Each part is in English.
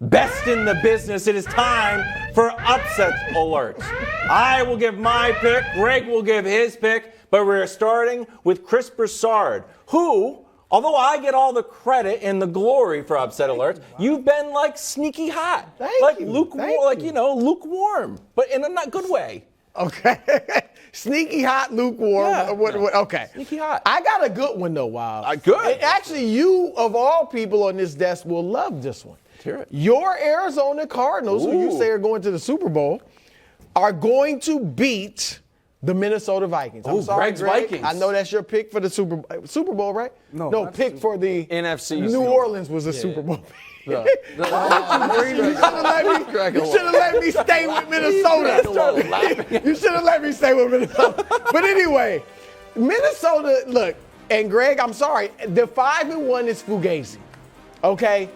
best in the business. It is time for upset alert. I will give my pick. Greg will give his pick. But we're starting with Chris Broussard, who, although I get all the credit and the glory for upset alerts, you've been like sneaky hot. Thank you. Lukewarm, but in a not good way. Okay. Sneaky hot, lukewarm. Yeah. Okay. Sneaky hot. I got a good one, though, Wild. Good. And actually, you, of all people on this desk, will love this one. Let's hear it. Your Arizona Cardinals, who you say are going to the Super Bowl, are going to beat the Minnesota Vikings. I'm sorry, Greg's Greg. Vikings. I know that's your pick for the Super Bowl, right? No, pick for the NFC. New Orleans was a Super Bowl. Yeah. You should have let me stay with Minnesota. You should have let me stay with Minnesota. But anyway, Minnesota, look, and Greg, I'm sorry, the 5-1 is fugazi. Okay?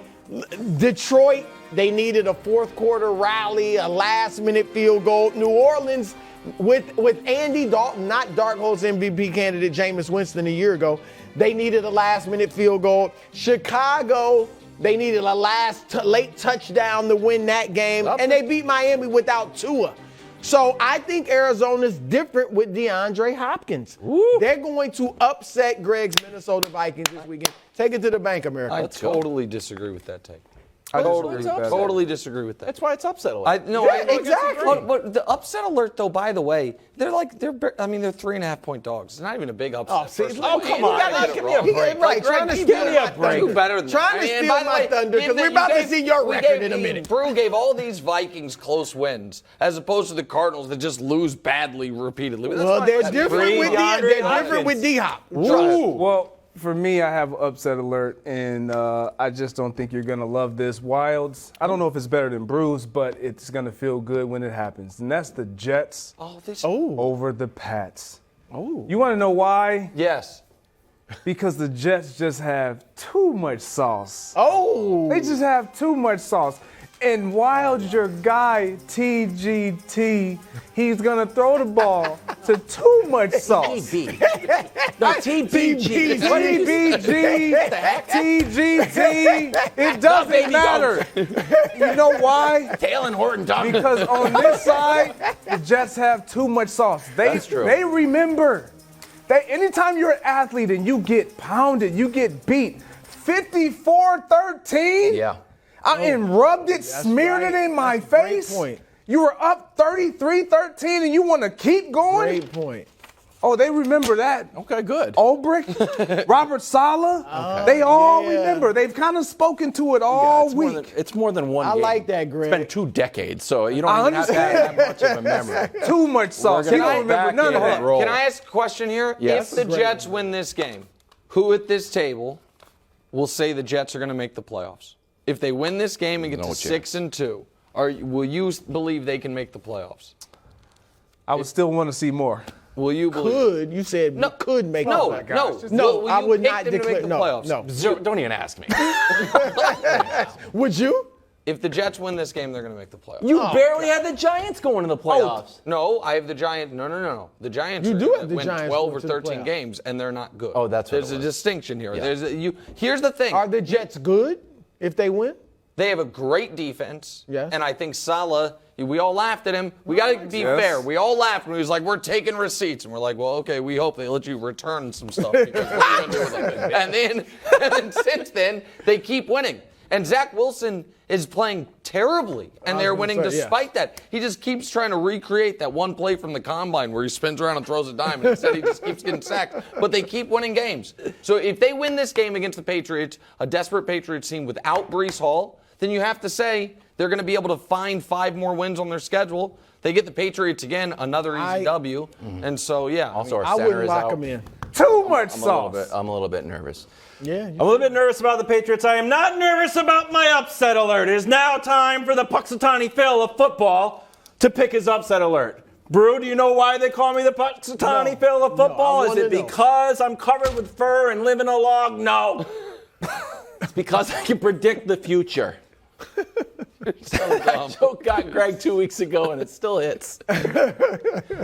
Detroit, they needed a fourth quarter rally, a last minute field goal. New Orleans, with Andy Dalton, not dark horse MVP candidate Jameis Winston a year ago, they needed a last minute field goal. Chicago, they needed a late touchdown to win that game, and they beat Miami without Tua. So I think Arizona's different with DeAndre Hopkins. Woo. They're going to upset Greg's Minnesota Vikings this weekend. Take it to the bank, America. I totally disagree with that take. I Totally disagree with that. That's why it's upset alert. Exactly. But the upset alert, though, by the way, they're 3.5-point dogs. It's not even a big upset. Come on. Give me a break. Right, trying to steal my thunder. Do better than Trying to steal my thunder, because we're about to see your record in a minute. Brew gave all these Vikings close wins, as opposed to the Cardinals that just lose badly repeatedly. Well, they're different with D-Hop. Well, for me, I have upset alert, and I just don't think you're going to love this. Wildes, I don't know if it's better than Brews, but it's going to feel good when it happens. And that's the Jets over the Pats. Oh. You want to know why? Yes. Because the Jets just have too much sauce. Oh. They just have too much sauce. And Wildes, your guy, TGT, he's going to throw the ball to too much sauce. TBG. No, TBG. TGT. It doesn't matter. You know why? Tail and Horton talking. Because on this side, the Jets have too much sauce. That's true. They remember that anytime you're an athlete and you get pounded, you get beat 54-13. Yeah. And rubbed it, smeared it in my face. Great point. You were up 33-13 and you want to keep going? Great point. Oh, they remember that. Okay, good. Ulbrich, Robert Saleh, they all remember. They've kind of spoken to it all week. It's more than one game. I like that, Greg. It's been 2 decades, so you don't even have to have that much of a memory. Too much sauce. He don't remember none of that. Can I ask a question here? Yes. If the Jets win this game, who at this table will say the Jets are going to make the playoffs? If they win this game and get to 6-2, will you believe they can make the playoffs? I would still want to see more. Will you believe? Could. You said could make No, the no. No, Will I you would pick not them to declare. make the playoffs? No. Don't even ask me. Would you? If the Jets win this game, they're going to make the playoffs. You barely had the Giants going to the playoffs. No, I have the Giants. No. The Giants You do have the win Giants 12 or going to the 13 playoffs. games, and they're not good. Oh, that's what There's it a was. distinction here. Yeah. Here's the thing. Are the Jets good if they win? They have a great defense. Yes. And I think Saleh, we all laughed at him. We got to be fair. We all laughed when he was like, we're taking receipts. And we're like, well, okay, we hope they let you return some stuff. Because what are you going to do with them? And then since then, they keep winning. And Zach Wilson is playing terribly, and they're winning despite that. He just keeps trying to recreate that one play from the combine where he spins around and throws a dime, and instead he just keeps getting sacked. But they keep winning games. So if they win this game against the Patriots, a desperate Patriots team without Breece Hall, then you have to say they're going to be able to find 5 more wins on their schedule. They get the Patriots again, another easy W. And so, yeah. Also, our I center wouldn't is lock out. them in. Too much sauce. I'm a little bit nervous. Yeah. I'm a little bit nervous about the Patriots. I am not nervous about my upset alert. It is now time for the Puxatawny Phil of football to pick his upset alert. Brew, do you know why they call me the Puxatawny Phil of football? No, is it because I'm covered with fur and live in a log? No. It's because I can predict the future. So dumb. Joke got Greg 2 weeks ago, and it still hits.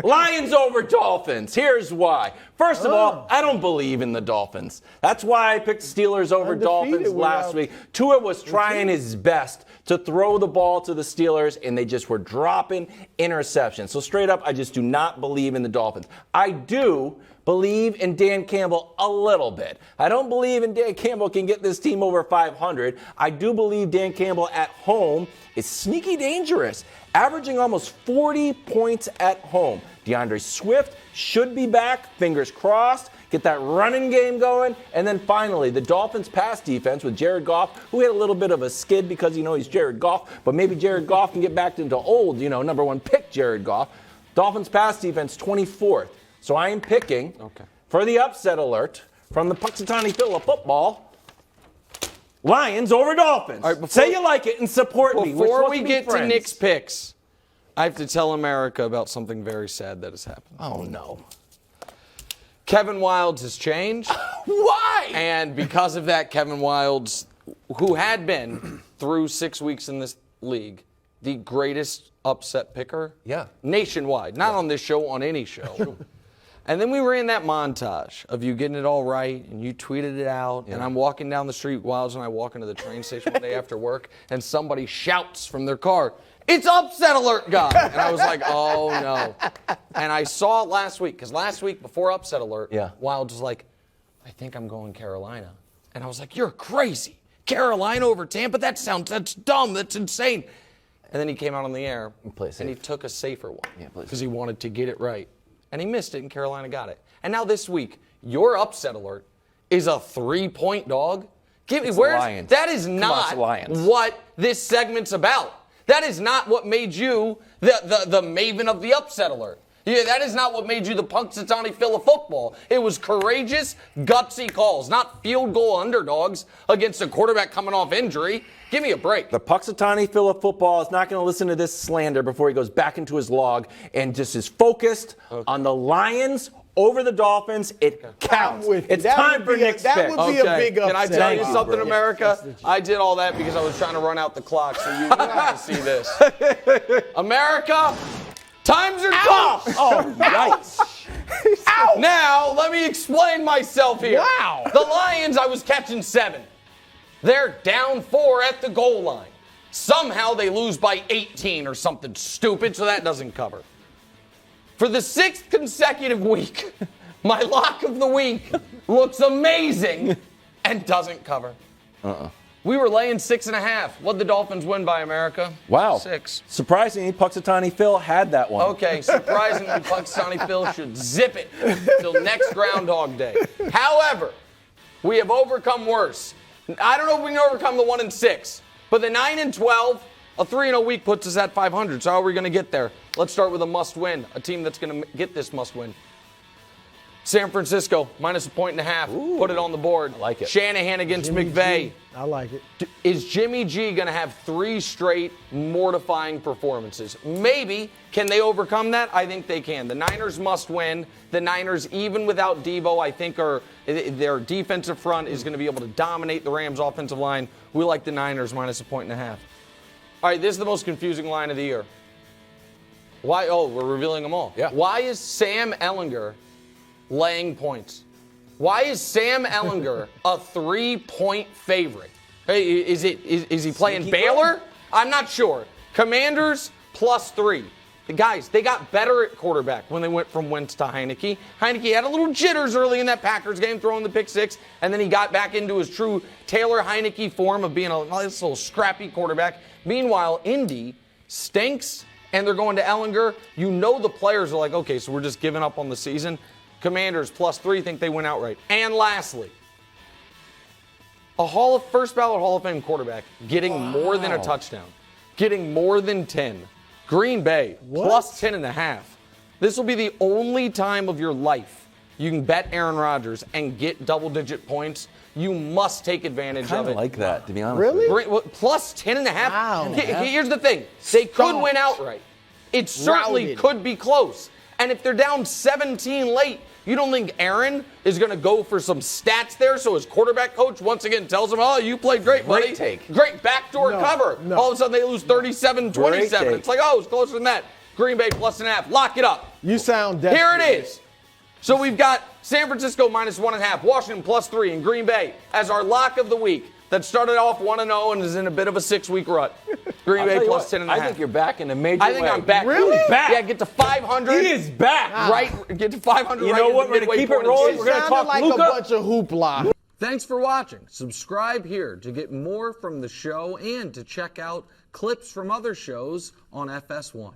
Lions over Dolphins. Here's why. First of all, I don't believe in the Dolphins. That's why I picked Steelers over Undefeated Dolphins last week. Tua was trying his best to throw the ball to the Steelers, and they just were dropping interceptions. So straight up, I just do not believe in the Dolphins. I do believe in Dan Campbell a little bit. I don't believe in Dan Campbell can get this team over 500. I do believe Dan Campbell at home is sneaky dangerous, averaging almost 40 points at home. DeAndre Swift should be back, fingers crossed. Get that running game going. And then finally, the Dolphins' pass defense with Jared Goff, who had a little bit of a skid because, he's Jared Goff, but maybe Jared Goff can get back into old, number one pick Jared Goff. Dolphins' pass defense, 24th. So I am picking for the upset alert from the Punxsutawney Phil of football, Lions over Dolphins. Right, say you like it and support me. Before we get to Nick's picks, I have to tell America about something very sad that has happened. Oh, no. Kevin Wildes has changed. Why? And because of that, Kevin Wildes, who had been through 6 weeks in this league, the greatest upset picker nationwide. Not on this show, on any show. And then we ran that montage of you getting it all right, and you tweeted it out, and I'm walking down the street, Wildes and I walk into the train station one day after work, and somebody shouts from their car, "It's upset alert, guy!" And I was like, oh, no. And I saw it last week, because last week before upset alert, Wildes was like, "I think I'm going Carolina." And I was like, "You're crazy. Carolina over Tampa? That's dumb. That's insane." And then he came out on the air, and he took a safer one, because he wanted to get it right. And he missed it, and Carolina got it. And now this week, your upset alert is a 3-point dog. Lions. That is not what this segment's about. That is not what made you the maven of the upset alert. Yeah, that is not what made you the Punxsutawney Phil of football. It was courageous, gutsy calls, not field goal underdogs against a quarterback coming off injury. Give me a break. The Punxsutawney Phil of football is not going to listen to this slander before he goes back into his log and just is focused on the Lions over the Dolphins. It counts. It's time for Nick's pick. That would be a big upset. Can I tell you something, America? I did all that because I was trying to run out the clock so you can see this. America, times are tough. Oh, yikes. Ow. Now, let me explain myself here. Wow. The Lions, I was catching 7. They're down 4 at the goal line. Somehow they lose by 18 or something stupid, so that doesn't cover. For the 6th consecutive week, my lock of the week looks amazing and doesn't cover. We were laying 6.5. What'd the Dolphins win by, America? Wow. 6. Surprisingly, Punxsutawney Phil had that one. Okay, surprisingly, Punxsutawney Phil should zip it till next Groundhog Day. However, we have overcome worse. I don't know if we can overcome the 1-6, but the 9-12, a 3-0 week puts us at 500. So how are we going to get there? Let's start with a must-win, a team that's going to get this must-win. San Francisco, minus 1.5. Ooh, put it on the board. I like it. Shanahan against Jimmy McVay. G. I like it. Is Jimmy G going to have 3 straight mortifying performances? Maybe. Can they overcome that? I think they can. The Niners must win. The Niners, even without Debo, I think their defensive front is going to be able to dominate the Rams' offensive line. We like the Niners minus 1.5. All right, this is the most confusing line of the year. Why? Oh, we're revealing them all. Yeah. Why is Sam Ehlinger laying points? Why is Sam Ehlinger a 3-point favorite? Hey, is he playing Baylor? I'm not sure. Commanders +3. The guys, they got better at quarterback when they went from Wentz to Heineke. Heineke had a little jitters early in that Packers game, throwing the pick 6, and then he got back into his true Taylor Heineke form of being a nice little scrappy quarterback. Meanwhile, Indy stinks, and they're going to Ehlinger. You know the players are like, okay, so we're just giving up on the season. Commanders +3 think they win outright. And lastly, a first ballot Hall of Fame quarterback getting more than a touchdown, getting more than 10. Green Bay +10.5. This will be the only time of your life you can bet Aaron Rodgers and get double-digit points. You must take advantage of it. I like that, to be honest. Really? With you. +10.5. Wow. Here's the thing. They could win outright. It certainly could be close. And if they're down 17 late, you don't think Aaron is going to go for some stats there so his quarterback coach once again tells him, oh, you played great, buddy. Great take. Great backdoor cover. No. All of a sudden they lose 37-27. Great take. It's like, oh, it's closer than that. Green Bay +1.5. Lock it up. You sound desperate. Here it is. So we've got San Francisco -1.5, Washington +3, and Green Bay as our lock of the week. that started off 1-0 and is in a bit of a 6-week rut. Green Bay plus 10.5. I think you're back in a major way. I think I'm back. Really? Back. Yeah, get to 500. He is back. Right, get to 500. You right know in what? the We're gonna midway keep it point of the rolling. season. We're gonna Sounded talk like Luka. a bunch of hoopla. Thanks for watching. Subscribe here to get more from the show and to check out clips from other shows on FS1.